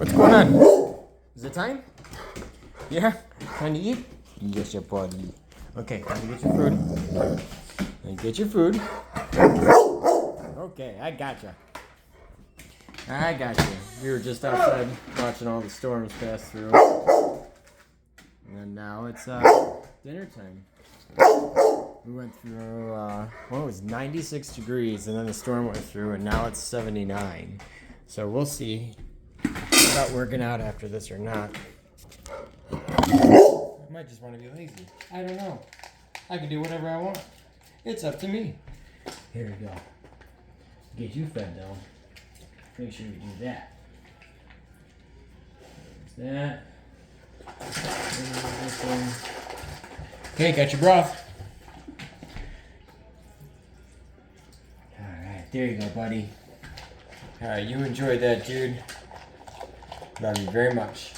What's going on? Is it time? Yeah? Time to eat? Yes, your buddy. Okay, time to get your food. Get your food. Okay, I gotcha. I got you. We were just outside watching all the storms pass through. And now it's dinner time. We went through, it was 96 degrees, and then the storm went through, and now it's 79. So we'll see about working out after this or not. I might just want to be lazy. I don't know. I can do whatever I want. It's up to me. Here we go. Get you fed, though. Make sure you do that. There's that. Okay, got your broth. Alright, there you go, buddy. Alright, you enjoyed that, dude. Love you very much.